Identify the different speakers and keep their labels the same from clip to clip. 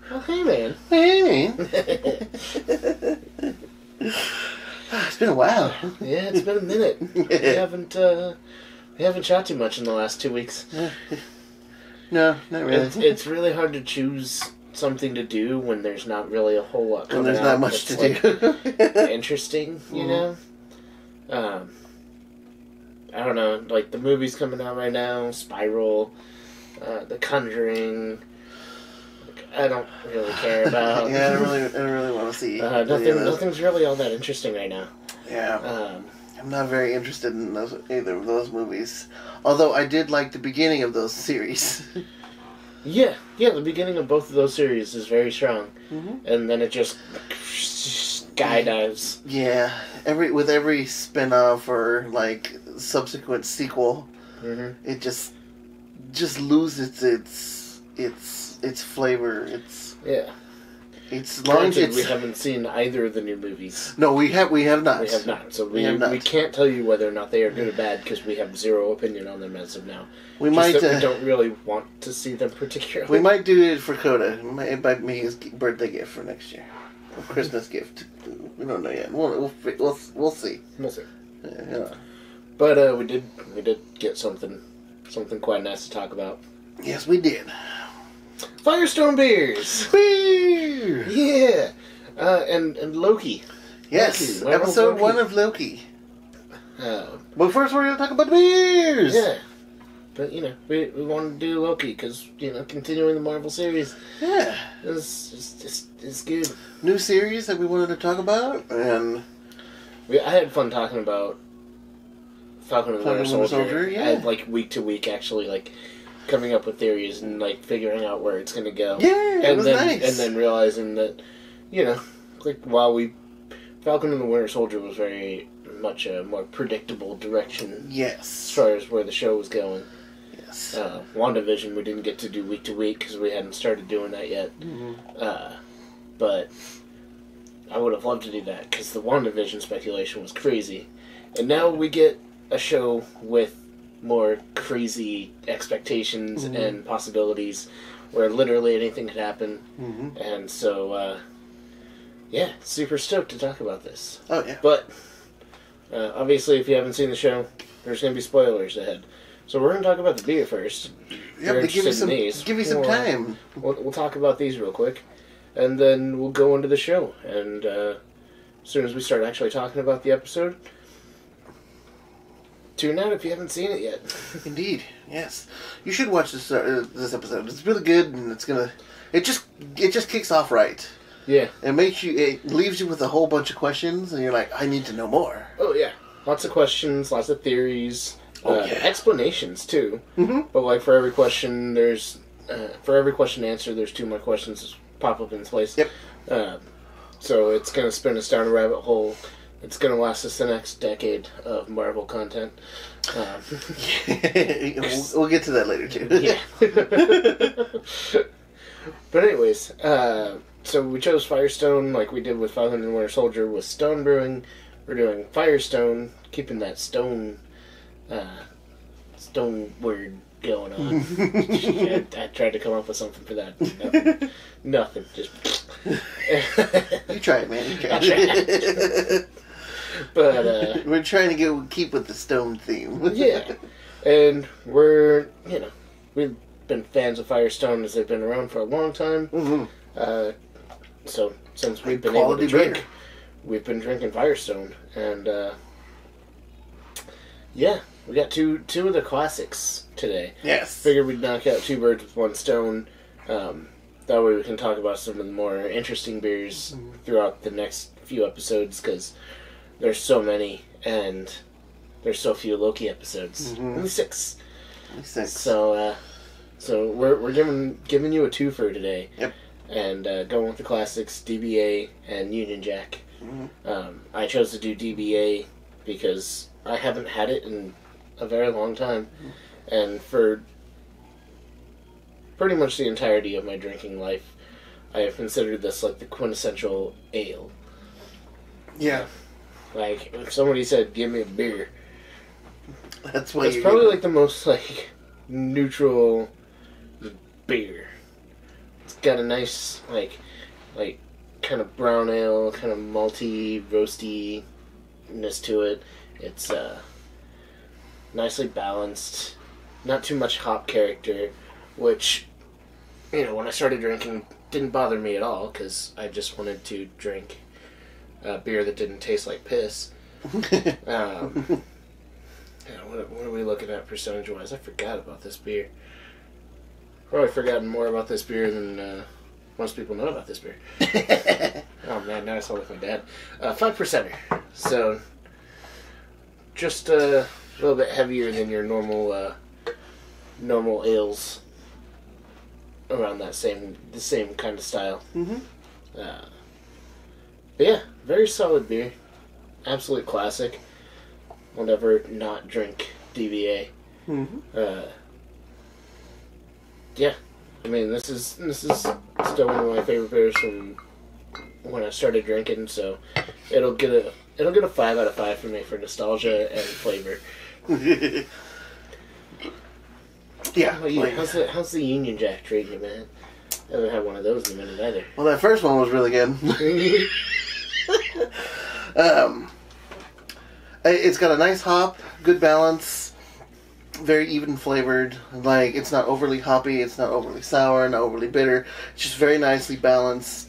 Speaker 1: Oh, hey, man.
Speaker 2: Hey, man. It's been a while.
Speaker 1: Yeah, it's been a minute. We haven't shot too much in the last 2 weeks.
Speaker 2: No, not really.
Speaker 1: It's really hard to choose something to do when there's not really a whole lot coming out.
Speaker 2: There's not much to do.
Speaker 1: Interesting, you know? I don't know, like the movies coming out right now, Spiral, The Conjuring, I don't really care about.
Speaker 2: Yeah, I don't really want to see.
Speaker 1: Nothing's really all that interesting right now.
Speaker 2: Yeah. I'm not very interested in either of those movies. Although I did like the beginning of those series.
Speaker 1: Yeah, the beginning of both of those series is very strong.
Speaker 2: Mm-hmm.
Speaker 1: And then it just skydives.
Speaker 2: Yeah, with every spin-off or like subsequent sequel, it just loses its flavor. It's long.
Speaker 1: We haven't seen either of the new movies.
Speaker 2: No, we have not.
Speaker 1: We have not. So we can't tell you whether or not they are good or bad because we have zero opinion on them as of now.
Speaker 2: We
Speaker 1: we don't really want to see them particularly.
Speaker 2: We might do it for Coda. It might be his birthday gift for next year, or Christmas gift. We don't know yet. We'll see.
Speaker 1: We'll see.
Speaker 2: Yeah.
Speaker 1: But we did get something quite nice to talk about.
Speaker 2: Yes, we did.
Speaker 1: Firestone beers.
Speaker 2: Woo!
Speaker 1: Yeah. And Loki.
Speaker 2: Yes,
Speaker 1: Loki.
Speaker 2: episode 1 of Loki. But first we're going to talk about the beers!
Speaker 1: Yeah. But, we wanted to do Loki because, continuing the Marvel series.
Speaker 2: Yeah.
Speaker 1: It's good.
Speaker 2: New series that we wanted to talk about, and...
Speaker 1: I had fun talking about Falcon and the Winter Soldier.
Speaker 2: Yeah.
Speaker 1: I had, week to week, actually, coming up with theories and, figuring out where it's going to go.
Speaker 2: Yeah, it was nice.
Speaker 1: And then realizing that, Falcon and the Winter Soldier was very much a more predictable direction.
Speaker 2: Yes.
Speaker 1: As far as where the show was going.
Speaker 2: Yes.
Speaker 1: WandaVision we didn't get to do week to week because we hadn't started doing that yet.
Speaker 2: Mm-hmm.
Speaker 1: But I would have loved to do that because the WandaVision speculation was crazy. And now we get a show with more crazy expectations and possibilities where literally anything could happen. Mm-hmm. And so, super stoked to talk about this.
Speaker 2: Oh, yeah.
Speaker 1: But, obviously, if you haven't seen the show, there's going to be spoilers ahead. So we're going to talk about the beer first.
Speaker 2: Yeah, but give me some time.
Speaker 1: We'll talk about these real quick. And then we'll go into the show. And as soon as we start actually talking about the episode... tune out if you haven't seen it yet.
Speaker 2: Indeed, yes. You should watch this episode. It's really good, and it just kicks off right.
Speaker 1: Yeah.
Speaker 2: It leaves you with a whole bunch of questions, and you're like, I need to know more.
Speaker 1: Oh yeah, lots of questions, lots of theories, explanations too. Mm-hmm. But for every question, answer, there's 2 more questions that pop up in its place.
Speaker 2: Yep.
Speaker 1: So it's gonna spin us down a rabbit hole. It's going to last us the next decade of Marvel content.
Speaker 2: We'll get to that later, too.
Speaker 1: Yeah. But anyways, so we chose Firestone like we did with Falcon and Winter Soldier with Stone Brewing. We're doing Firestone, keeping that stone word going on. I tried to come up with something for that. Nothing. Just...
Speaker 2: You try it, man. You try it.
Speaker 1: But
Speaker 2: we're trying to keep with the stone theme.
Speaker 1: Yeah, and we've been fans of Firestone as they've been around for a long time. Mm-hmm. So since we've been able to drink, we've been drinking Firestone, and we got two of the classics today.
Speaker 2: Yes,
Speaker 1: figured we'd knock out 2 birds with 1 stone. That way we can talk about some of the more interesting beers throughout the next few episodes because. There's so many, and there's so few Loki episodes. Mm-hmm. Only 6. So we're giving you a 2-fer today.
Speaker 2: Yep.
Speaker 1: And going with the classics, DBA and Union Jack. Mm-hmm. I chose to do DBA because I haven't had it in a very long time. Mm-hmm. And for pretty much the entirety of my drinking life, I have considered this like the quintessential ale.
Speaker 2: Yeah.
Speaker 1: If somebody said, give me a beer,
Speaker 2: that's
Speaker 1: probably the most, neutral beer. It's got a nice like kind of brown ale, kind of malty, roastiness to it. It's nicely balanced, not too much hop character, which, you know, when I started drinking, didn't bother me at all because I just wanted to drink beer that didn't taste like piss. Yeah, what are we looking at percentage-wise? I forgot about this beer. Probably forgotten more about this beer than most people know about this beer. Oh man, now I sound like my dad. 5%er. So, just a little bit heavier than your normal ales. Around the same kind of style.
Speaker 2: Mm-hmm.
Speaker 1: But yeah, very solid beer. Absolute classic. Will never not drink DBA.
Speaker 2: Mm-hmm.
Speaker 1: Yeah, I mean this is still one of my favorite beers from when I started drinking. So it'll get a 5 out of 5 for me for nostalgia and flavor.
Speaker 2: Yeah.
Speaker 1: How about you? How's the Union Jack treating you, man? I haven't had one of those in a minute either.
Speaker 2: Well, that first one was really good. It's got a nice hop, good balance, very even flavored. Like, it's not overly hoppy, it's not overly sour, not overly bitter. It's just very nicely balanced.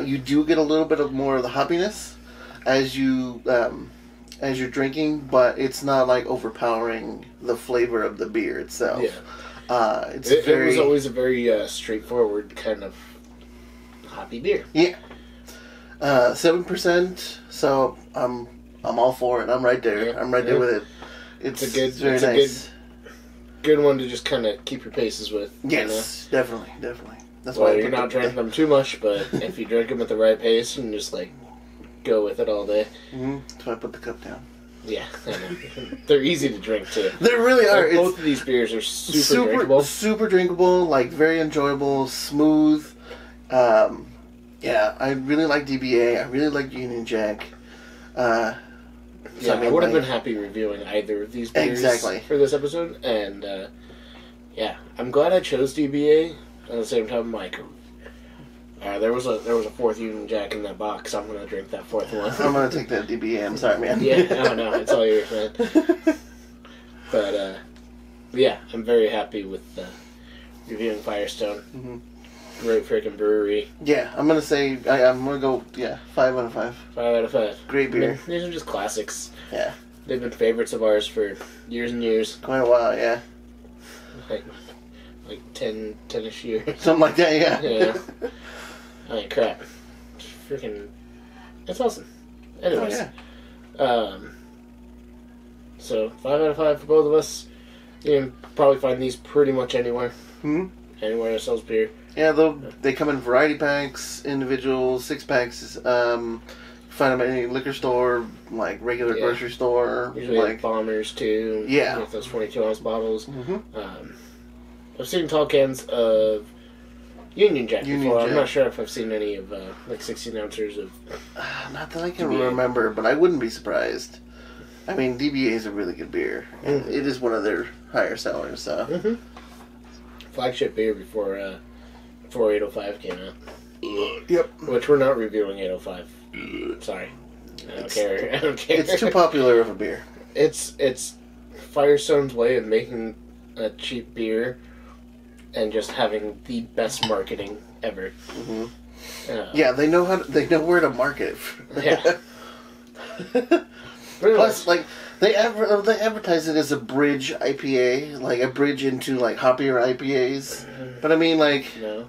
Speaker 2: You do get a little bit of more of the hoppiness as you're drinking, but it's not like overpowering the flavor of the beer itself.
Speaker 1: Yeah. It was always a very straightforward kind of hoppy beer.
Speaker 2: Yeah. 7%. So I'm all for it. I'm right there.
Speaker 1: Yeah.
Speaker 2: I'm right there with it. It's very nice.
Speaker 1: Good one to just kind of keep your paces with.
Speaker 2: Yes, definitely. That's
Speaker 1: Well,
Speaker 2: why
Speaker 1: you're not drinking them too much, but if you drink them at the right pace and just like go with it all day.
Speaker 2: Mm-hmm. That's why I put the cup down.
Speaker 1: Yeah, I know. They're easy to drink too.
Speaker 2: They really are.
Speaker 1: Like, both of these beers are super drinkable.
Speaker 2: Super drinkable, like very enjoyable, smooth. Yeah, I really like DBA. I really like Union Jack.
Speaker 1: I would have been happy reviewing either of these beers for this episode, and yeah, I'm glad I chose DBA. At the same time, I'm like, there was a fourth Union Jack in that box. I'm gonna drink that fourth one.
Speaker 2: I'm gonna take that DBA. I'm sorry, man.
Speaker 1: Yeah, no, it's all yours, man. But yeah, I'm very happy with reviewing Firestone.
Speaker 2: Mm-hmm.
Speaker 1: Great freaking brewery.
Speaker 2: Yeah, I'm gonna say I'm gonna go 5 out of 5.
Speaker 1: 5 out of 5.
Speaker 2: Great beer.
Speaker 1: I mean, these are just classics.
Speaker 2: Yeah.
Speaker 1: They've been favorites of ours for years and years.
Speaker 2: Quite a while, yeah.
Speaker 1: Like 10-ish years.
Speaker 2: Something like that, yeah.
Speaker 1: Yeah. I mean, crap. Freaking, that's awesome. Anyways.
Speaker 2: Oh, yeah.
Speaker 1: So 5 out of 5 for both of us. You can probably find these pretty much anywhere.
Speaker 2: Hmm.
Speaker 1: Anywhere that sells beer.
Speaker 2: Yeah, they come in variety packs, individual 6-packs. Find them at any liquor store, like regular grocery store.
Speaker 1: Usually like Bombers too.
Speaker 2: Yeah.
Speaker 1: With those 22-ounce bottles.
Speaker 2: Mm-hmm.
Speaker 1: I've seen tall cans of Union Jack before. I'm not sure if I've seen any of like 16-ounces of.
Speaker 2: Not that I can
Speaker 1: DBA.
Speaker 2: remember, but I wouldn't be surprised. I mean, DBA is a really good beer.
Speaker 1: Mm-hmm.
Speaker 2: It is one of their higher sellers. So.
Speaker 1: Mm-hmm. Flagship beer before 805 came out.
Speaker 2: Yep.
Speaker 1: Which we're not reviewing 805. Sorry. I don't care.
Speaker 2: It's too popular of a beer.
Speaker 1: It's Firestone's way of making a cheap beer and just having the best marketing ever.
Speaker 2: Mm-hmm. Yeah, they know where to market.
Speaker 1: Yeah.
Speaker 2: Plus, like they advertise it as a bridge IPA, like a bridge into like hoppier IPAs. But I mean, like no.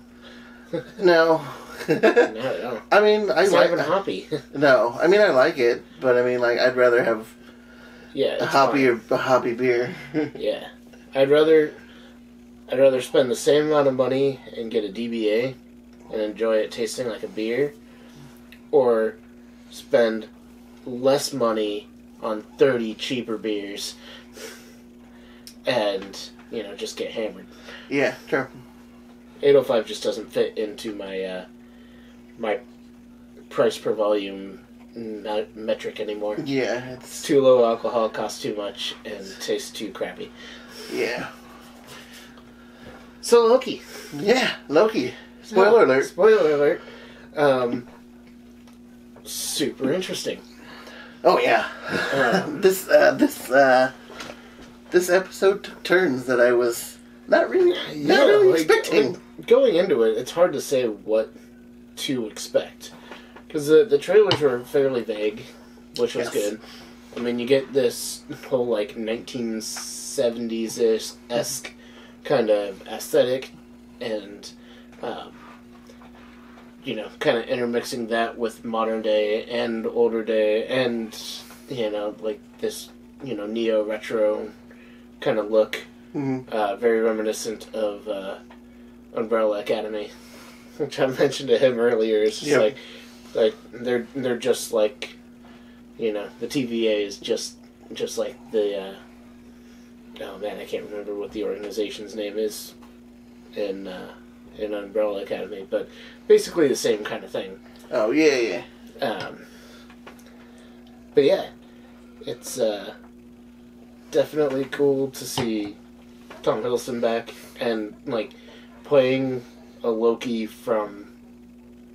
Speaker 1: No.
Speaker 2: I mean,
Speaker 1: it's not even hoppy.
Speaker 2: No, I mean I like it, but I mean like I'd rather have a hoppy beer.
Speaker 1: Yeah, I'd rather spend the same amount of money and get a DBA and enjoy it tasting like a beer, or spend less money on 30 cheaper beers and just get hammered.
Speaker 2: Yeah, sure.
Speaker 1: 805 just doesn't fit into my my price per volume metric anymore.
Speaker 2: Yeah,
Speaker 1: it's too low alcohol, costs too much, and tastes too crappy.
Speaker 2: Yeah.
Speaker 1: So Loki.
Speaker 2: Yeah, Loki. Spoiler alert.
Speaker 1: Spoiler alert. Super interesting.
Speaker 2: Oh yeah. This episode took turns that I was not really expecting.
Speaker 1: Going into it, it's hard to say what to expect because the trailers were fairly vague, which was good. I mean, you get this whole like 1970s-esque kind of aesthetic, and kind of intermixing that with modern day and older day, and like this neo retro kind of look, very reminiscent of Umbrella Academy, which I mentioned to him earlier. It's just like they're just like the TVA is just like the oh man, I can't remember what the organization's name is in Umbrella Academy, but basically the same kind of thing.
Speaker 2: Oh yeah.
Speaker 1: But yeah, it's definitely cool to see Tom Hiddleston back and like playing a Loki from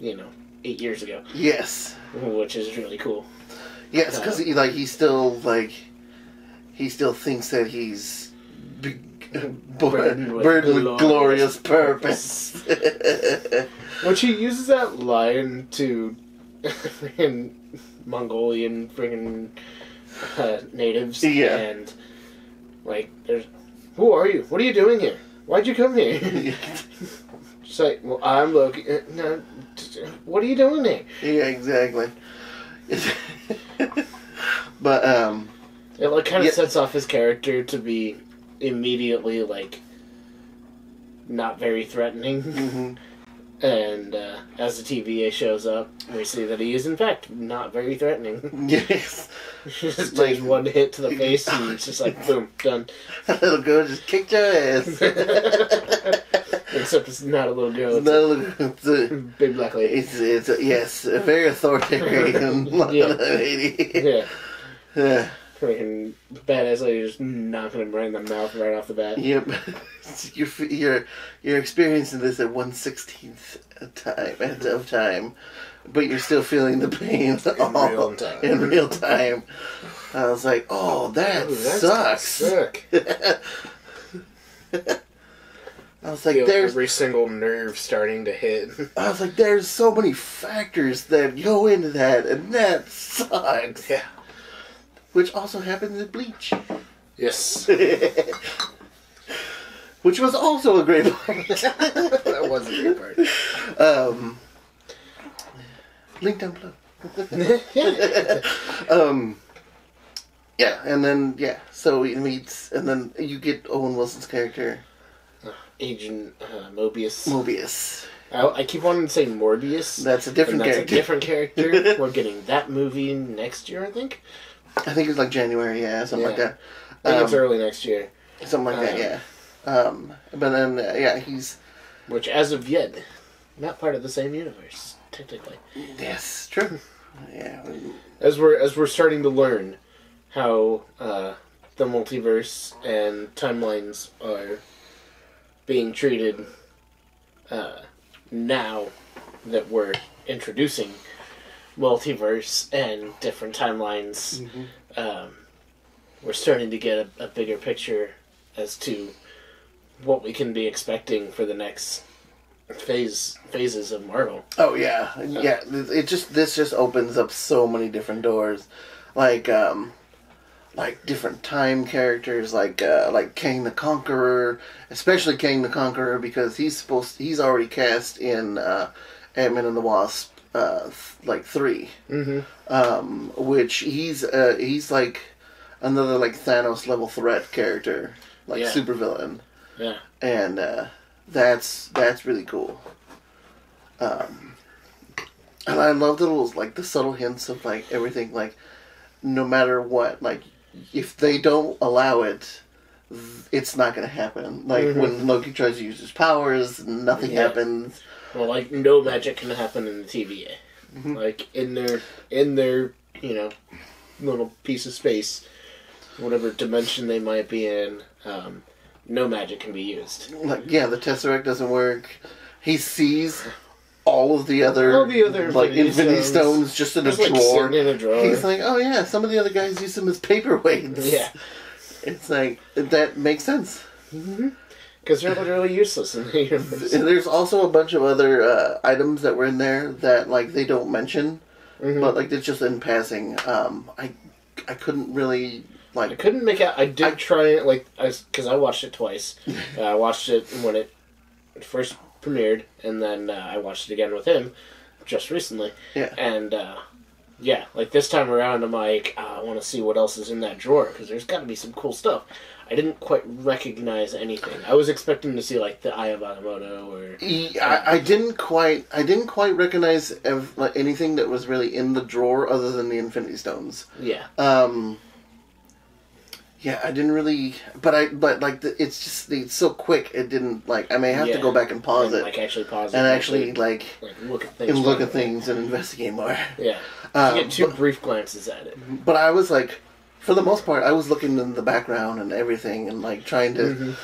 Speaker 1: 8 years ago.
Speaker 2: Yes,
Speaker 1: which is really cool.
Speaker 2: Yes, because he still thinks that he's burdened with glorious purpose.
Speaker 1: Which he uses that line to freaking Mongolian freaking natives. Yeah. And like, who are you? What are you doing here? Why'd you come here? Just like, well, I'm Loki. No, what are you doing here?
Speaker 2: Yeah, exactly. But
Speaker 1: it like kind of sets off his character to be immediately like not very threatening. Mm-hmm. And as the TVA shows up, we see that he is in fact not very threatening.
Speaker 2: Yes.
Speaker 1: Just takes one hit to the face and it's just like boom, done.
Speaker 2: That little girl just kicked your ass.
Speaker 1: Except it's not a little girl.
Speaker 2: It's a
Speaker 1: big black lady.
Speaker 2: It's a very authoritarian lady.
Speaker 1: Yeah.
Speaker 2: Yeah.
Speaker 1: Freaking badass lady just knocking him right in the mouth right off the bat.
Speaker 2: Yep. You're experiencing this at 1/16th of time, but you're still feeling the pain in real time. I was like, oh, that sucks. I was like, there's
Speaker 1: every single nerve starting to hit.
Speaker 2: I was like, there's so many factors that go into that, and that sucks.
Speaker 1: Yeah.
Speaker 2: Which also happens in Bleach.
Speaker 1: Yes.
Speaker 2: Which was also a great part.
Speaker 1: That was a great part.
Speaker 2: Link down below. Yeah, and then, so he meets, and then you get Owen Wilson's character.
Speaker 1: Agent Mobius.
Speaker 2: Mobius.
Speaker 1: I keep wanting to say Morbius.
Speaker 2: That's a different character.
Speaker 1: That's a different character. We're getting that movie next year, I think.
Speaker 2: I think it's like January, something like that.
Speaker 1: I think it's early next year.
Speaker 2: Something like that, yeah. But then, he's...
Speaker 1: Which, as of yet, not part of the same universe, technically.
Speaker 2: Yes, true. Yeah.
Speaker 1: As we're starting to learn how the multiverse and timelines are being treated now that we're introducing multiverse and different timelines, we're starting to get a bigger picture as to what we can be expecting for the next phases of Marvel.
Speaker 2: Oh yeah. This just opens up so many different doors, like different time characters, like Kang the Conqueror, especially Kang the Conqueror because he's already cast in Ant-Man and the Wasp. 3, which he's like another like Thanos level threat character, super villain.
Speaker 1: Yeah,
Speaker 2: and that's really cool. And I love the little the subtle hints of like everything, like no matter what, like if they don't allow it, it's not gonna happen. Like when Loki tries to use his powers, nothing happens.
Speaker 1: Well, like no magic can happen in the TVA. Like in their little piece of space, whatever dimension they might be in, no magic can be used.
Speaker 2: The Tesseract doesn't work. he sees all the other like Infinity Stones just in a drawer.
Speaker 1: Sitting in a drawer.
Speaker 2: He's like, oh yeah, some of the other guys use them as paperweights.
Speaker 1: Yeah.
Speaker 2: It's like, that makes sense.
Speaker 1: Because they're literally useless in the universe.
Speaker 2: There's also a bunch of other items that were in there that, like, they don't mention, but, like, it's just in passing. I couldn't really, like...
Speaker 1: I couldn't make out... I did try it, like, because I watched it twice. I watched it when it first premiered, and then I watched it again with him just recently.
Speaker 2: Yeah.
Speaker 1: And, yeah, like, this time around, I'm like, I want to see what else is in that drawer, because there's got to be some cool stuff. I didn't quite recognize anything. I was expecting to see, like, the Eye of Agamotto or...
Speaker 2: I didn't quite recognize anything that was really in the drawer other than the Infinity Stones.
Speaker 1: Yeah.
Speaker 2: Yeah, I didn't really... it's so quick, it didn't, like... I may have to go back and pause it.
Speaker 1: Like, actually pause it.
Speaker 2: And actually, like
Speaker 1: look at things.
Speaker 2: And investigate more.
Speaker 1: Yeah. You get two brief glances at it.
Speaker 2: But I was, like... For the most part, I was looking in the background and everything, and like trying to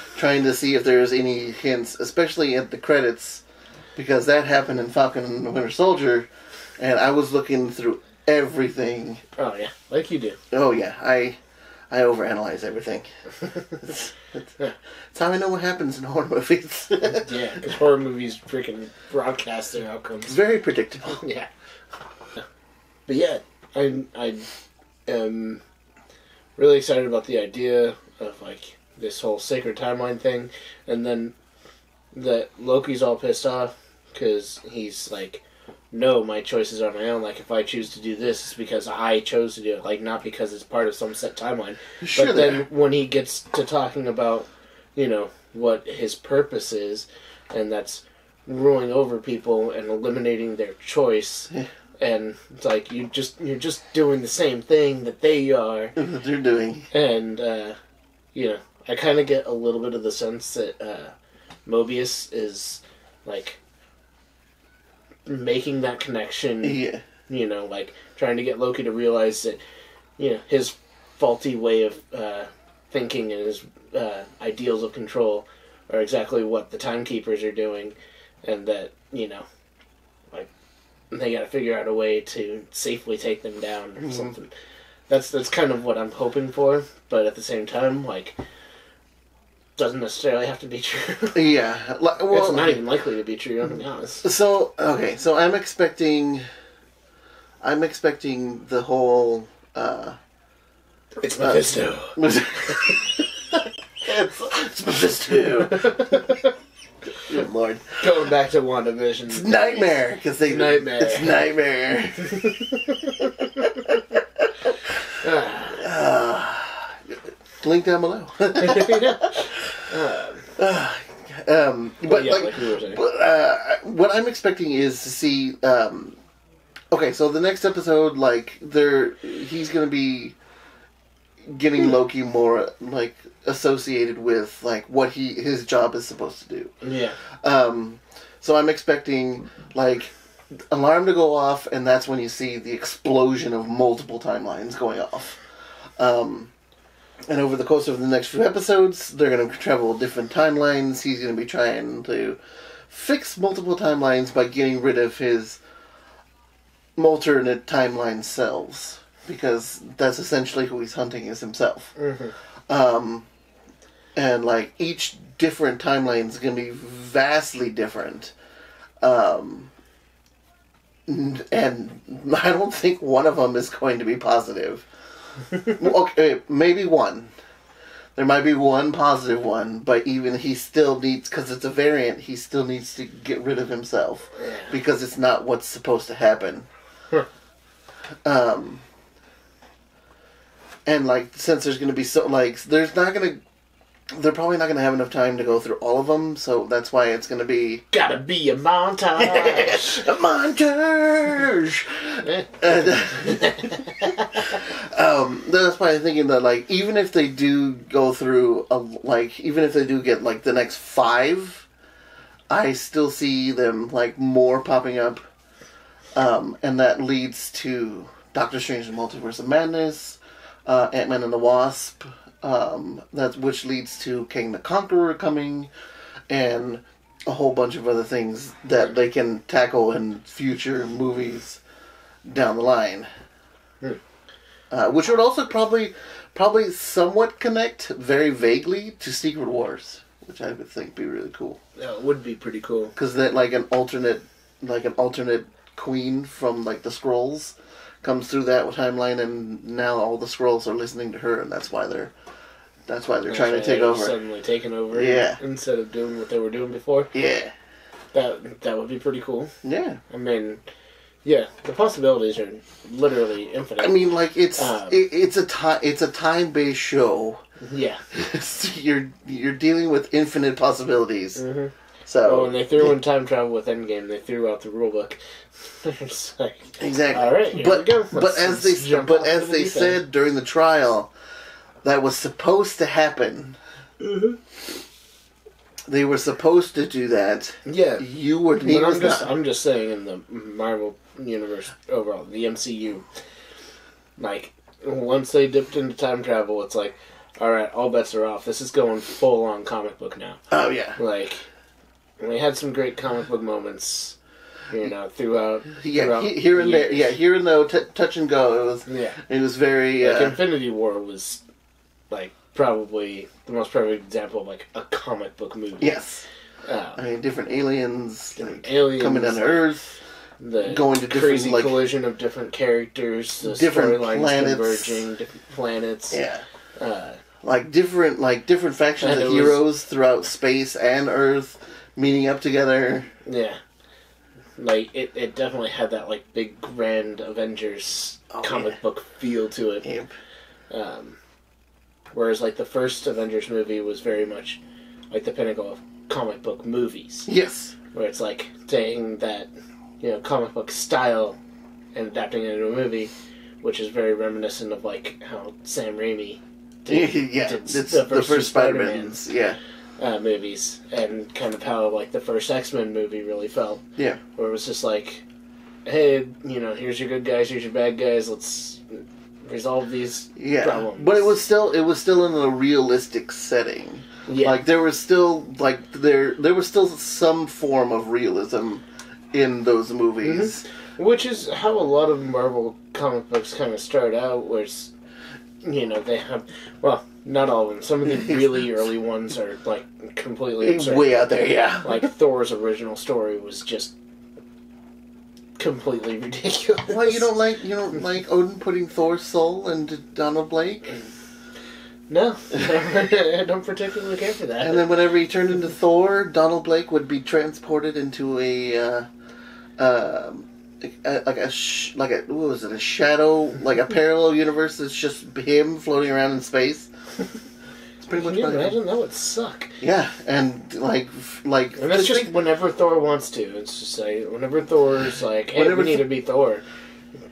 Speaker 2: see if there's any hints, especially at the credits, because that happened in Falcon and the Winter Soldier, and I was looking through everything.
Speaker 1: Oh yeah, like you do.
Speaker 2: Oh yeah, I overanalyze everything. It's how I know what happens in horror movies.
Speaker 1: Yeah, because horror movies freaking broadcast their outcomes.
Speaker 2: It's very predictable.
Speaker 1: Yeah. But yeah, I am really excited about the idea of, like, this whole sacred timeline thing, and then that Loki's all pissed off because he's like, no, my choices are my own. Like, if I choose to do this, it's because I chose to do it, like, not because it's part of some set timeline.
Speaker 2: Sure.
Speaker 1: But then when he gets to talking about, you know, what his purpose is, and that's ruling over people and eliminating their choice.
Speaker 2: Yeah.
Speaker 1: And it's like, you're just doing the same thing that they are.
Speaker 2: That they're doing.
Speaker 1: And, you know, I kind of get a little bit of the sense that Mobius is, like, making that connection.
Speaker 2: Yeah.
Speaker 1: You know, like, trying to get Loki to realize that, you know, his faulty way of thinking and his ideals of control are exactly what the Timekeepers are doing. And that, you know, like, they got to figure out a way to safely take them down or something. That's kind of what I'm hoping for, but at the same time, like, doesn't necessarily have to be true.
Speaker 2: Yeah, well,
Speaker 1: it's not even likely to be true, to be honest.
Speaker 2: So okay, so I'm expecting the whole.
Speaker 1: It's Mephisto.
Speaker 2: It's Mephisto. Good Lord.
Speaker 1: Going back to WandaVision.
Speaker 2: It's Nightmare. Because
Speaker 1: Nightmare.
Speaker 2: It's Nightmare. Link down below. What I'm expecting is to see... okay, so the next episode, like, he's going to be getting Loki more, like, associated with, like, what his job is supposed to do.
Speaker 1: Yeah.
Speaker 2: So I'm expecting, like, alarm to go off, and that's when you see the explosion of multiple timelines going off. And over the course of the next few episodes, they're going to travel different timelines. He's going to be trying to fix multiple timelines by getting rid of his alternate timeline selves. Because that's essentially who he's hunting is himself. Mm-hmm. And, like, each different timeline is going to be vastly different. And I don't think one of them is going to be positive. Okay, maybe one. There might be one positive one, but even he still needs, because it's a variant, he still needs to get rid of himself. Because it's not what's supposed to happen. And, like, since there's going to be so, like, they're probably not going to have enough time to go through all of them, so that's why it's going to be...
Speaker 1: Gotta be a montage!
Speaker 2: A montage! That's why I'm thinking that, like, even if they do go through, even if they do get, like, the next 5, I still see them, like, more popping up, and that leads to Doctor Strange and the Multiverse of Madness, Ant-Man and the Wasp, which leads to King the Conqueror coming, and a whole bunch of other things that they can tackle in future movies down the line. Which would also probably somewhat connect very vaguely to Secret Wars, which I would think be really cool.
Speaker 1: Yeah, it would be pretty cool.
Speaker 2: Because that like an alternate queen from like the Skrulls comes through that timeline, and now all the Skrulls are listening to her, and that's why they're trying to take over.
Speaker 1: Suddenly taking over.
Speaker 2: Yeah.
Speaker 1: Instead of doing what they were doing before.
Speaker 2: Yeah.
Speaker 1: That would be pretty cool.
Speaker 2: Yeah.
Speaker 1: I mean, yeah, the possibilities are literally infinite.
Speaker 2: I mean, like it's a time-based show.
Speaker 1: Yeah.
Speaker 2: you're dealing with infinite possibilities.
Speaker 1: Mm-hmm.
Speaker 2: So
Speaker 1: when they threw in time travel with Endgame, they threw out the rulebook. It's like,
Speaker 2: exactly.
Speaker 1: All right, here we go.
Speaker 2: But as they said during the trial, that was supposed to happen.
Speaker 1: Mm-hmm.
Speaker 2: They were supposed to do that.
Speaker 1: Yeah.
Speaker 2: I'm
Speaker 1: just saying in the Marvel universe overall, the MCU, like, once they dipped into time travel, it's like, alright, all bets are off. This is going full on comic book now.
Speaker 2: Oh, yeah.
Speaker 1: Like, we had some great comic book moments, throughout.
Speaker 2: Yeah, here and there. Yeah, here and there, touch and go. It was very.
Speaker 1: Like, Infinity War was, like, probably the most perfect example of, like, a comic book movie.
Speaker 2: Yes. I mean, different aliens, coming down to Earth,
Speaker 1: the
Speaker 2: going to
Speaker 1: crazy
Speaker 2: different,
Speaker 1: collision of different characters, the
Speaker 2: different
Speaker 1: storylines
Speaker 2: planets,
Speaker 1: converging, different planets.
Speaker 2: Yeah. Different factions
Speaker 1: and
Speaker 2: of heroes throughout space and Earth meeting up together.
Speaker 1: Yeah. Like, it definitely had that, like, big, grand Avengers comic book feel to it.
Speaker 2: Yep.
Speaker 1: Whereas, like, the first Avengers movie was very much, like, the pinnacle of comic book movies.
Speaker 2: Yes.
Speaker 1: Where it's, like, taking that, comic book style and adapting it into a movie, which is very reminiscent of, like, how Sam Raimi did
Speaker 2: the first Spider-Man's,
Speaker 1: movies, and kind of how, like, the first X-Men movie really felt.
Speaker 2: Yeah.
Speaker 1: Where it was just like, hey, here's your good guys, here's your bad guys, let's resolve these problems.
Speaker 2: But it was still in a realistic setting.
Speaker 1: Yeah.
Speaker 2: Like, there was still, there was still some form of realism in those movies.
Speaker 1: Mm-hmm. Which is how a lot of Marvel comic books kind of start out, where it's, they have, well, not all of them. Some of the really early ones are, like, completely absurd.
Speaker 2: Way out there, yeah.
Speaker 1: Like, Thor's original story was just completely ridiculous.
Speaker 2: Why, you don't like Odin putting Thor's soul into Donald Blake?
Speaker 1: No, I don't particularly care for that.
Speaker 2: And then whenever he turned into Thor, Donald Blake would be transported into a shadow, like a parallel universe that's just him floating around in space. It's pretty much.
Speaker 1: Can you imagine? That would suck.
Speaker 2: Yeah, and
Speaker 1: and that's just whenever Thor wants to. It's just like whenever Thor's like, "Hey, we need to be Thor."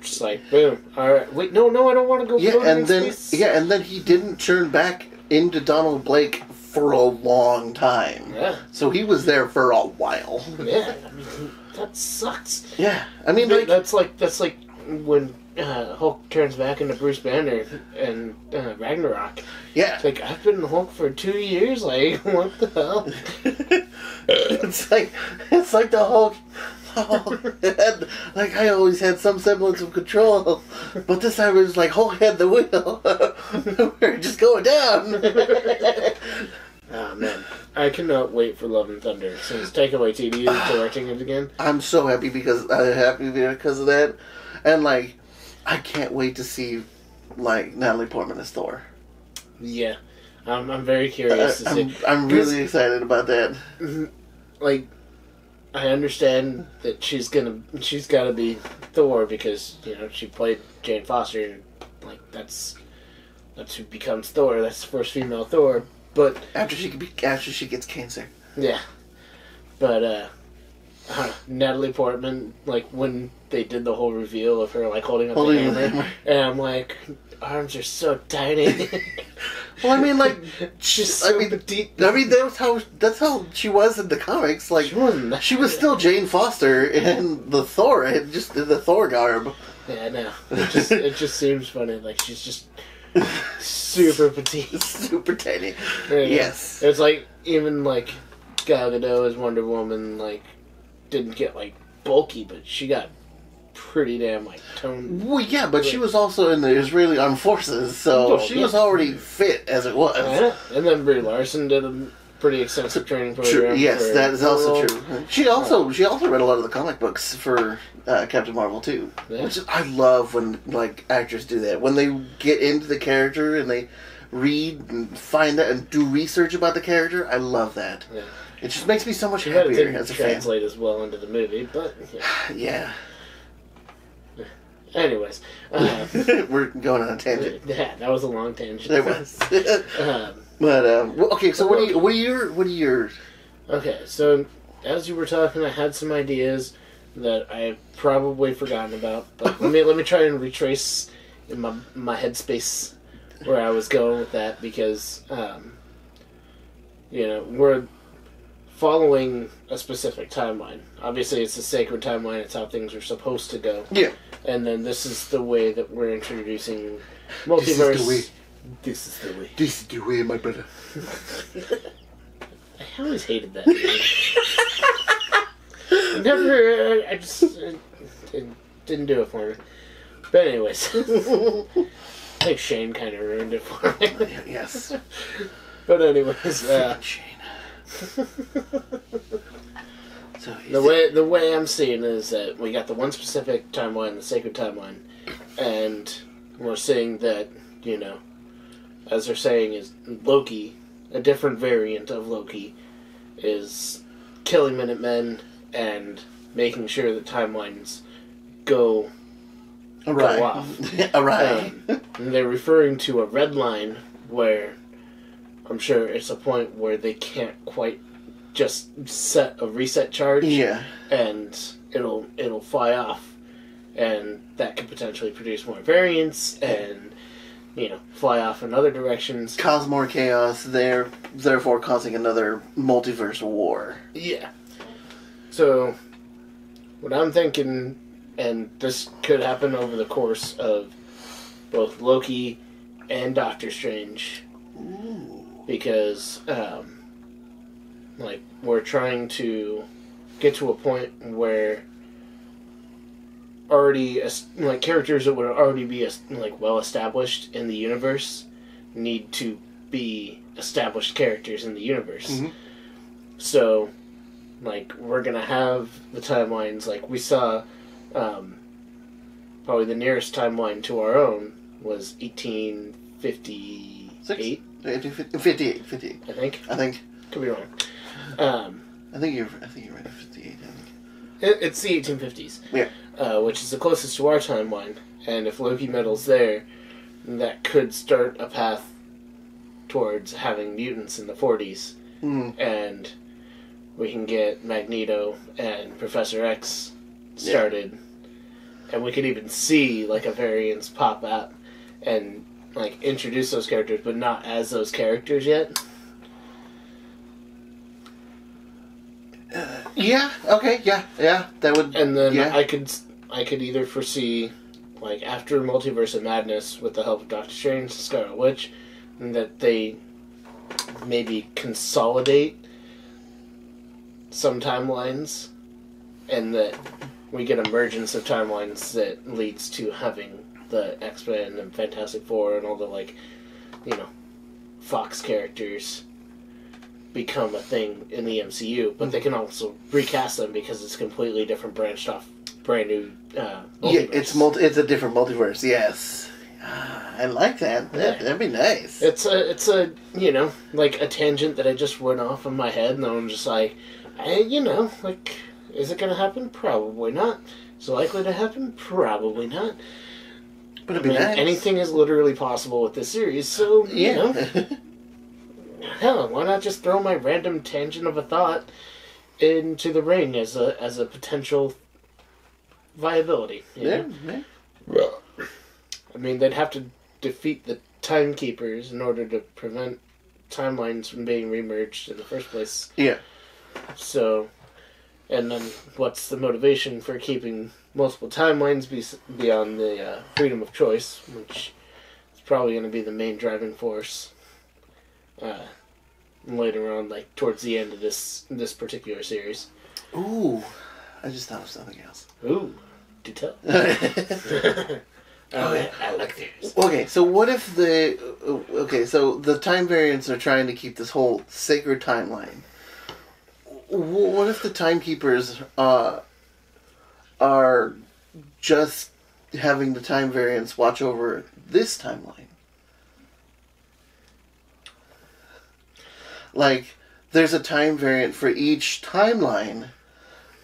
Speaker 1: Just like boom. All right. Wait, no, I don't want to go.
Speaker 2: And then he didn't turn back into Donald Blake for a long time.
Speaker 1: Yeah.
Speaker 2: So he was there for a while.
Speaker 1: Yeah. I mean, that sucks.
Speaker 2: Yeah. I mean,
Speaker 1: that's like when Hulk turns back into Bruce Banner and Ragnarok.
Speaker 2: Yeah.
Speaker 1: It's like, I've been Hulk for 2 years. Like, what the hell?
Speaker 2: It's like the Hulk. Like, I always had some semblance of control, but this time it was like Hulk had the wheel. We're just going down.
Speaker 1: Oh man, I cannot wait for Love and Thunder since Taika Waititi is directing it again.
Speaker 2: I'm so happy because of that, and like, I can't wait to see like Natalie Portman as Thor.
Speaker 1: Yeah, I'm very curious to see.
Speaker 2: I'm really excited about that.
Speaker 1: Like, I understand that she's got to be Thor because she played Jane Foster, and like that's who becomes Thor. That's the first female Thor. But
Speaker 2: after she gets cancer.
Speaker 1: Yeah, but Natalie Portman, like when they did the whole reveal of her like holding the hammer, and I'm like, arms are so tiny.
Speaker 2: Well, I mean, like
Speaker 1: she's so petite.
Speaker 2: I mean, that's how she was in the comics. Like she was still Jane Foster in the Thor, just in the Thor garb.
Speaker 1: Yeah, I know. It just seems funny. Like she's just super petite,
Speaker 2: super tiny.
Speaker 1: Right?
Speaker 2: Yes,
Speaker 1: it's like even like Gal Gadot as Wonder Woman, like, didn't get, like, bulky, but she got pretty damn, like, toned.
Speaker 2: Well, yeah, but she was also in the Israeli Armed Forces, so she was already fit as it was.
Speaker 1: And then Brie Larson did a pretty extensive training program.
Speaker 2: True. Yes, that is also true. She also read a lot of the comic books for Captain Marvel too. Yeah. Which is, I love when like actors do that, when they get into the character and they read and find out and do research about the character. I love that. Yeah. It just makes me so much happier as a fan.
Speaker 1: Translate as well into the movie, but
Speaker 2: yeah.
Speaker 1: Anyways,
Speaker 2: we're going on a tangent.
Speaker 1: Yeah, that was a long tangent.
Speaker 2: It was. But okay, so what are your? Okay,
Speaker 1: so as you were talking, I had some ideas that I've probably forgotten about, but let me try and retrace in my headspace where I was going with that, because we're following a specific timeline. Obviously, it's a sacred timeline. It's how things are supposed to go.
Speaker 2: Yeah.
Speaker 1: And then this is the way that we're introducing multiverse.
Speaker 2: This is the way.
Speaker 1: This is the way.
Speaker 2: This is the way, my brother.
Speaker 1: I always hated that. I just it didn't do it for me. But anyways, I think Shane kind of ruined it for me.
Speaker 2: Yes.
Speaker 1: But anyways,
Speaker 2: Shane.
Speaker 1: So the way I'm seeing it is that we got the one specific timeline, the sacred timeline, and we're seeing that, as they're saying, is Loki, a different variant of Loki, is killing Minutemen and making sure that timelines go off.
Speaker 2: Right.
Speaker 1: And they're referring to a red line where I'm sure it's a point where they can't quite just set a reset charge.
Speaker 2: Yeah.
Speaker 1: And it'll fly off, and that could potentially produce more variants and fly off in other directions.
Speaker 2: Cause more chaos, therefore causing another multiverse war.
Speaker 1: Yeah. So, what I'm thinking, and this could happen over the course of both Loki and Doctor Strange.
Speaker 2: Ooh.
Speaker 1: Because, we're trying to get to a point where characters that would already be well established in the universe need to be established characters in the universe.
Speaker 2: Mm-hmm.
Speaker 1: So, we're gonna have the timelines. We saw, probably the nearest timeline to our own was 1858.
Speaker 2: 58. I think.
Speaker 1: Could be wrong.
Speaker 2: I think you're right. 58. I think.
Speaker 1: It's the 1850s.
Speaker 2: Yeah.
Speaker 1: Which is the closest to our timeline, and if Loki meddles there, that could start a path towards having mutants in the 40s, and we can get Magneto and Professor X started, and we could even see a variance pop out and introduce those characters, but not as those characters yet.
Speaker 2: Yeah. Okay. Yeah. That would.
Speaker 1: And then I could either foresee, after Multiverse of Madness, with the help of Doctor Strange and Scarlet Witch, that they maybe consolidate some timelines, and that we get emergence of timelines that leads to having the X-Men and Fantastic Four and all the Fox characters become a thing in the MCU, but they can also recast them because it's completely different, branched off, brand new multiverse.
Speaker 2: Yeah, it's a different multiverse. Yes, I like that. That'd be nice.
Speaker 1: It's a a tangent that I just went off in my head, and I'm just is it gonna happen? Probably not. Is it likely to happen? Probably not.
Speaker 2: But it'd be nice.
Speaker 1: Anything is literally possible with this series, so hell, why not just throw my random tangent of a thought into the ring as a potential viability?
Speaker 2: Yeah.
Speaker 1: I mean, they'd have to defeat the Timekeepers in order to prevent timelines from being remerged in the first place.
Speaker 2: Yeah.
Speaker 1: So, and then what's the motivation for keeping multiple timelines beyond the freedom of choice, which is probably going to be the main driving force. later on, like towards the end of this particular series.
Speaker 2: Ooh, I just thought of something else.
Speaker 1: Ooh, do tell. I like theirs.
Speaker 2: Okay, so what if so the time variants are trying to keep this whole sacred timeline. What if the timekeepers are just having the time variants watch over this timeline? Like, there's a time variant for each timeline,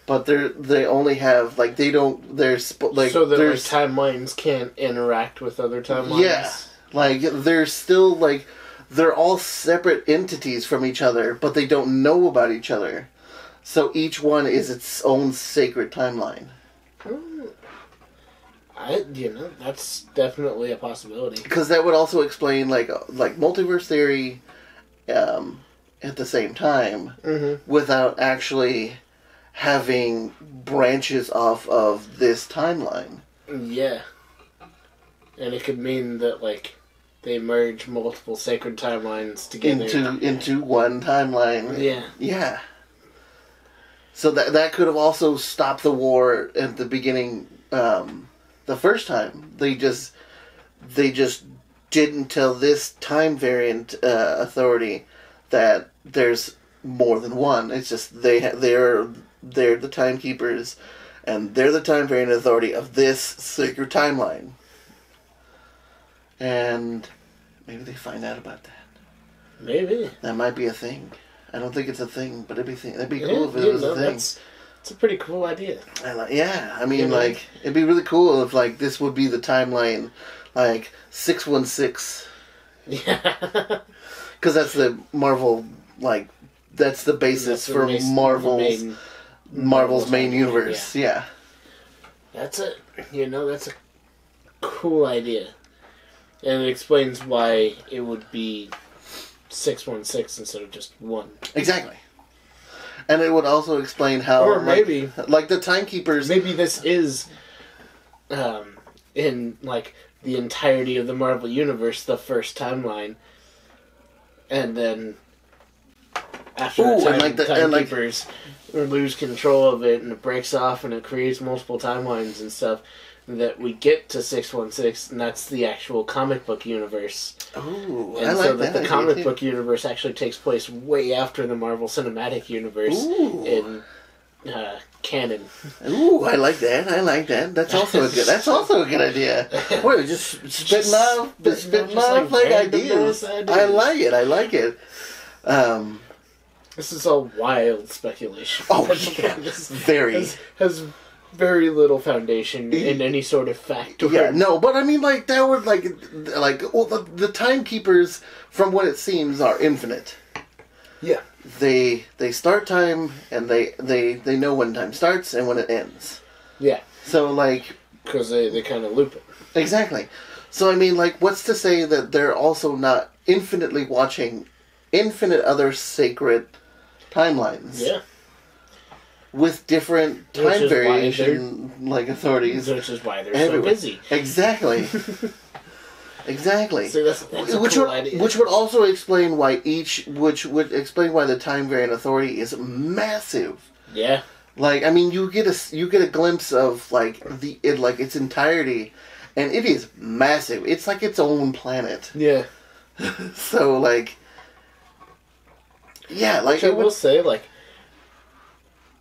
Speaker 2: but they only have, like, they don't, like...
Speaker 1: So that, like, timelines can't interact with other timelines?
Speaker 2: Yeah. Like, they're still, like, they're all separate entities from each other, but they don't know about each other. So each one is its own sacred timeline.
Speaker 1: That's definitely a possibility.
Speaker 2: Because that would also explain, like multiverse theory at the same time, without actually having branches off of this timeline.
Speaker 1: Yeah. And it could mean that, like, they merge multiple sacred timelines together.
Speaker 2: Into one timeline.
Speaker 1: Yeah.
Speaker 2: Yeah. So that could have also stopped the war at the beginning, the first time. They just didn't tell this time variant authority that there's more than one. It's just they're the timekeepers, and they're the time variant authority of this sacred timeline. And maybe they find out about that.
Speaker 1: Maybe
Speaker 2: that might be a thing. I don't think it's a thing, but it'd be cool if it was a thing.
Speaker 1: It's a pretty cool idea.
Speaker 2: I mean, like, it'd be really cool if, like, this would be the timeline, like, 616.
Speaker 1: Yeah.
Speaker 2: Because that's the Marvel, like, that's the basis for Marvel's main universe. Yeah.
Speaker 1: That's a cool idea. And it explains why it would be 616 instead of just 1.
Speaker 2: Exactly. And it would also explain how...
Speaker 1: Or maybe...
Speaker 2: Like, the timekeepers...
Speaker 1: Maybe this is, in, like, the entirety of the Marvel Universe, the first timeline. And then, after the timekeepers lose control of it, and it breaks off, and it creates multiple timelines and stuff, that we get to 616, and that's the actual comic book universe.
Speaker 2: Ooh,
Speaker 1: and
Speaker 2: I like
Speaker 1: so that the comic book universe actually takes place way after the Marvel Cinematic Universe in canon.
Speaker 2: Ooh, I like that. That's also a good idea. What, just spitting off like ideas. I like it.
Speaker 1: This is all wild speculation.
Speaker 2: Oh, yeah.
Speaker 1: Very. Has very little foundation in any sort of fact.
Speaker 2: Yeah, no, but I mean, like, that would, well, the timekeepers, from what it seems, are infinite.
Speaker 1: Yeah.
Speaker 2: They start time, and they know when time starts and when it ends.
Speaker 1: Yeah.
Speaker 2: So, like...
Speaker 1: Because they kind of loop it.
Speaker 2: Exactly. So, I mean, like, what's to say that they're also not infinitely watching infinite other sacred timelines?
Speaker 1: Yeah.
Speaker 2: With different time variation, like, authorities.
Speaker 1: Which is why they're so busy.
Speaker 2: Exactly. Exactly.
Speaker 1: So that's a cool idea.
Speaker 2: Which would also explain why which would explain why the time variant authority is massive.
Speaker 1: Yeah.
Speaker 2: Like, I mean, you get a glimpse of, like, its entirety, and it is massive. It's like its own planet.
Speaker 1: Yeah.
Speaker 2: So, like, yeah, like,
Speaker 1: I will say, like,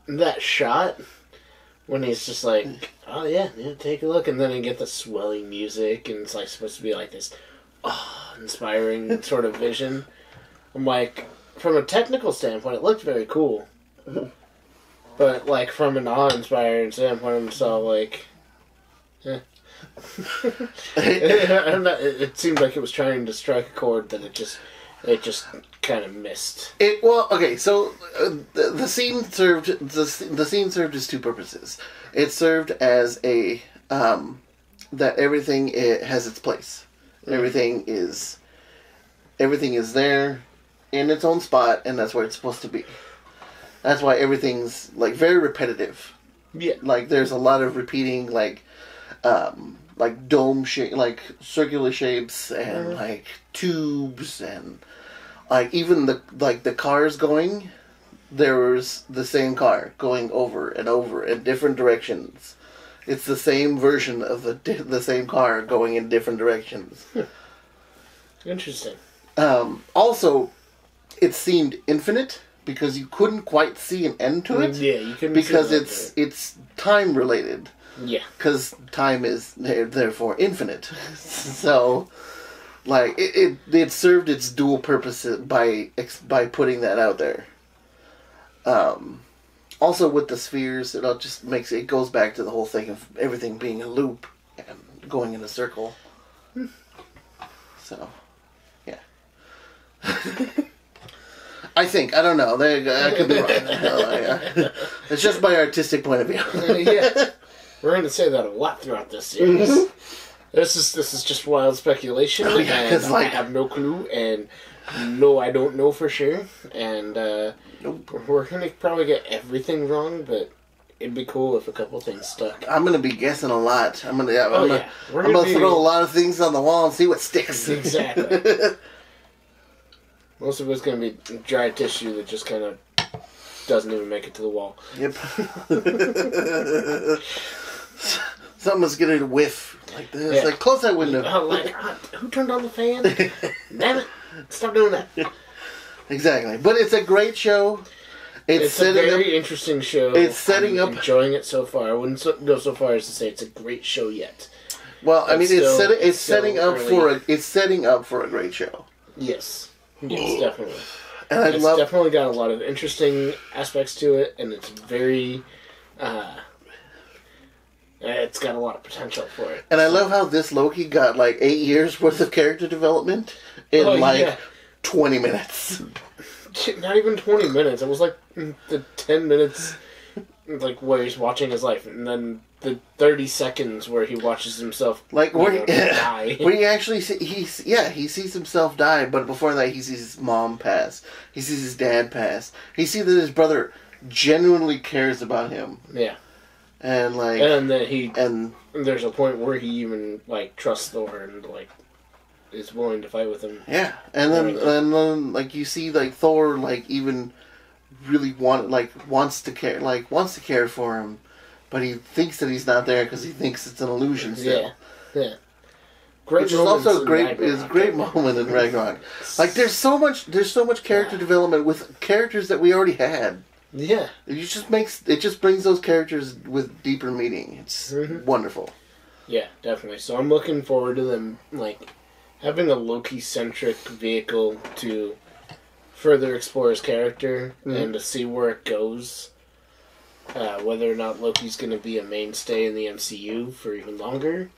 Speaker 1: that shot when he's just like, oh yeah, take a look, and then you get the swelling music, and it's like supposed to be like this inspiring sort of vision. I'm like, from a technical standpoint, it looked very cool, but like from an awe-inspiring standpoint, I'm so like, I don't know. It seemed like it was trying to strike a chord that it just kind of missed.
Speaker 2: So the scene served as two purposes. It served as a that everything has its place. Everything is there in its own spot, and that's where it's supposed to be. That's why everything's, like, very repetitive.
Speaker 1: Yeah,
Speaker 2: like, there's a lot of repeating, like dome shape, like circular shapes, and like tubes and Like even the cars going, there was the same car going over and over in different directions. It's the same version of the same car going in different directions.
Speaker 1: Interesting.
Speaker 2: Also, it seemed infinite because you couldn't quite see an end to it.
Speaker 1: Yeah, you couldn't
Speaker 2: because
Speaker 1: see
Speaker 2: it's time related.
Speaker 1: Yeah.
Speaker 2: Because time is therefore infinite. So, like it served its dual purpose by putting that out there. Also with the spheres, it all just it goes back to the whole thing of everything being a loop and going in a circle. So, yeah. I think. I don't know. I could be wrong. It's just my artistic point of view.
Speaker 1: Yeah. We're going to say that a lot throughout this series. Mm-hmm. This is just wild speculation, and I have no clue, and no, I don't know for sure, and
Speaker 2: nope.
Speaker 1: We're going to probably get everything wrong, but it'd be cool if a couple things stuck.
Speaker 2: I'm going to be guessing a lot. I'm going to throw a lot of things on the wall and see what sticks.
Speaker 1: Exactly. Most of it's going to be dry tissue that just kind of doesn't even make it to the wall.
Speaker 2: Yep. Someone's getting a whiff like this. Yeah. Like, close that window.
Speaker 1: Who turned on the fan? Damn it. Stop doing that.
Speaker 2: Exactly. But it's a great show.
Speaker 1: It's a very interesting show.
Speaker 2: It's setting up...
Speaker 1: enjoying it so far. I wouldn't go so far as to say it's a great show yet.
Speaker 2: Well, I mean, it's setting up for a great show.
Speaker 1: Yes. Yes, definitely.
Speaker 2: And
Speaker 1: it's definitely got a lot of interesting aspects to it, and it's very... it's got a lot of potential for it.
Speaker 2: And I love how this Loki got like 8 years worth of character development in 20 minutes.
Speaker 1: Not even 20 minutes. It was like the 10 minutes like where he's watching his life, and then the 30 seconds where he watches himself die.
Speaker 2: Where he actually he sees himself die, but before that he sees his mom pass. He sees his dad pass. He sees that his brother genuinely cares about him.
Speaker 1: Yeah.
Speaker 2: And
Speaker 1: that there's a point where he even like trusts Thor and like is willing to fight with him.
Speaker 2: Yeah, and then like you see like Thor like even really wants to care for him, but he thinks that he's not there because he thinks it's an illusion still.
Speaker 1: Yeah.
Speaker 2: Which is also a great moment in Ragnarok. Like there's so much character development with characters that we already had.
Speaker 1: Yeah.
Speaker 2: It just brings those characters with deeper meaning. It's wonderful.
Speaker 1: Yeah, definitely. So I'm looking forward to them like having a Loki-centric vehicle to further explore his character and to see where it goes. Whether or not Loki's going to be a mainstay in the MCU for even longer,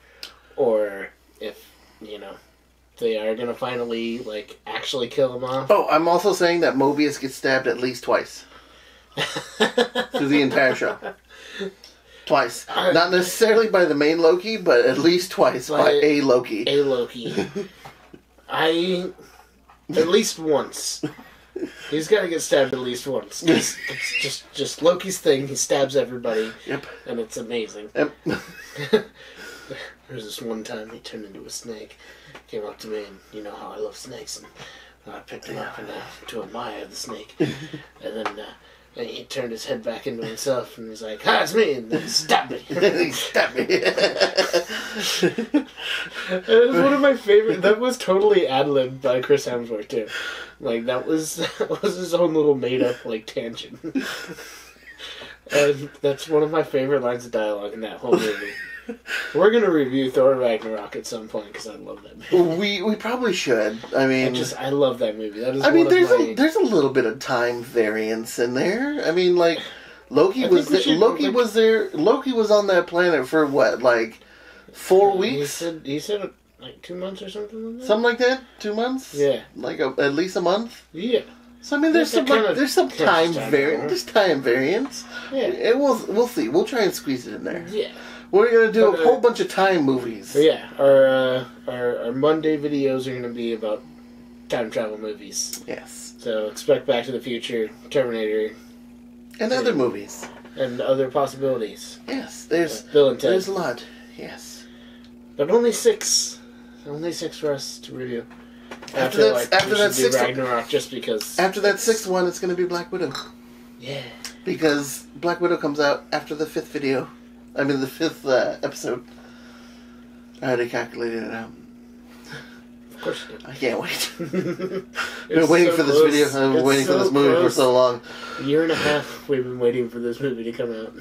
Speaker 1: or if they are going to finally like actually kill him off.
Speaker 2: Oh, I'm also saying that Mobius gets stabbed at least twice. Through the entire show. Twice. Not necessarily by the main Loki, but at least twice by a Loki.
Speaker 1: A Loki. At least once. He's got to get stabbed at least once. It's just Loki's thing. He stabs everybody.
Speaker 2: Yep.
Speaker 1: And it's amazing.
Speaker 2: Yep.
Speaker 1: There's this one time he turned into a snake. Came up to me, and you know how I love snakes, and I picked him up to admire the snake. And then... and he turned his head back into himself, and he's like, "Hi, it's me!" And then he stabbed me.
Speaker 2: He stabbed me.
Speaker 1: It was one of my favorite. That was totally ad-libbed by Chris Hemsworth too. Like that was his own little made-up like tangent. And that's one of my favorite lines of dialogue in that whole movie. We're gonna review Thor Ragnarok at some point because I love that movie.
Speaker 2: We probably should. I mean,
Speaker 1: I love that movie. That is.
Speaker 2: There's a little bit of time variance in there. I mean, like Loki was on that planet for what, like 4 weeks?
Speaker 1: He said like 2 months or something like that.
Speaker 2: Something like that. 2 months.
Speaker 1: Yeah.
Speaker 2: Like at least a month.
Speaker 1: Yeah.
Speaker 2: So I mean, there's some time variance. There's time variance.
Speaker 1: Yeah.
Speaker 2: We'll see. We'll try and squeeze it in there.
Speaker 1: Yeah.
Speaker 2: We're going to do a whole bunch of time movies.
Speaker 1: Yeah, our Monday videos are going to be about time travel movies.
Speaker 2: Yes.
Speaker 1: So expect Back to the Future, Terminator.
Speaker 2: And other movies.
Speaker 1: And other possibilities.
Speaker 2: Yes, there's
Speaker 1: Bill and Ted.
Speaker 2: There's a lot, yes.
Speaker 1: But only 6. Only 6 for us to review. After that sixth Ragnarok, just because.
Speaker 2: After that sixth one, it's going to be Black Widow.
Speaker 1: Yeah.
Speaker 2: Because Black Widow comes out after the fifth video. I mean, the fifth episode. I already calculated it out.
Speaker 1: Of course you did.
Speaker 2: I can't wait. I've been waiting for this video. I've been waiting for this movie for so long.
Speaker 1: A year and a half we've been waiting for this movie to come out.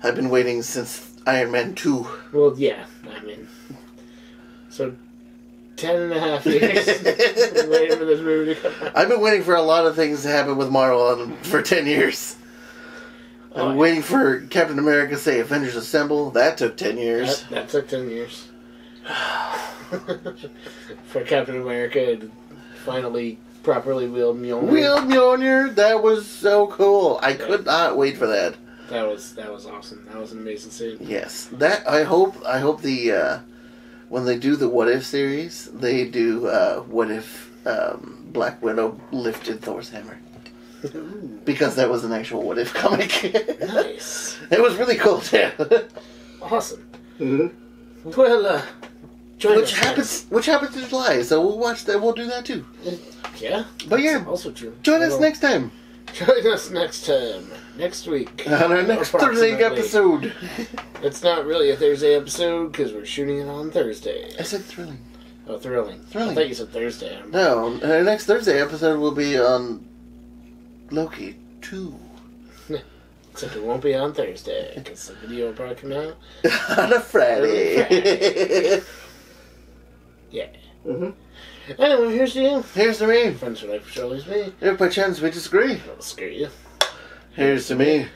Speaker 2: I've been waiting since Iron Man 2.
Speaker 1: Well, yeah. I mean... So... 10.5 years I've been waiting for this movie to come out.
Speaker 2: I've been waiting for a lot of things to happen with Marvel for 10 yees. I'm waiting for Captain America to say Avengers Assemble. That took 10 years.
Speaker 1: That took 10 years. For Captain America to finally properly wield Mjolnir.
Speaker 2: Wield Mjolnir! That was so cool. I could not wait for that.
Speaker 1: That was awesome. That was an amazing scene.
Speaker 2: Yes. That I hope the when they do the What If series, they do What If Black Widow lifted Thor's hammer.
Speaker 1: Ooh.
Speaker 2: Because that was an actual What If comic.
Speaker 1: Nice.
Speaker 2: It was really cool too.
Speaker 1: Awesome.
Speaker 2: Mm-hmm.
Speaker 1: Well, join us
Speaker 2: which happens in July, so we'll watch that. We'll do that too.
Speaker 1: Yeah.
Speaker 2: But yeah,
Speaker 1: That's also true.
Speaker 2: join us next time.
Speaker 1: Join us next time. Next week.
Speaker 2: On our next Thursday episode.
Speaker 1: It's not really a Thursday episode because we're shooting it on Thursday.
Speaker 2: I said thrilling.
Speaker 1: Oh, thrilling.
Speaker 2: Thrilling.
Speaker 1: I thought you said Thursday.
Speaker 2: No, our next Thursday episode will be on Loki 2.
Speaker 1: Except it won't be on Thursday because the video will probably come out
Speaker 2: on a Friday.
Speaker 1: Yeah.
Speaker 2: Mm-hmm.
Speaker 1: Anyway, here's to you.
Speaker 2: Here's to me.
Speaker 1: Friends for life, Charlie's me.
Speaker 2: If by chance we disagree,
Speaker 1: I'll scare you.
Speaker 2: Here's to me.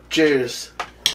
Speaker 2: Cheers.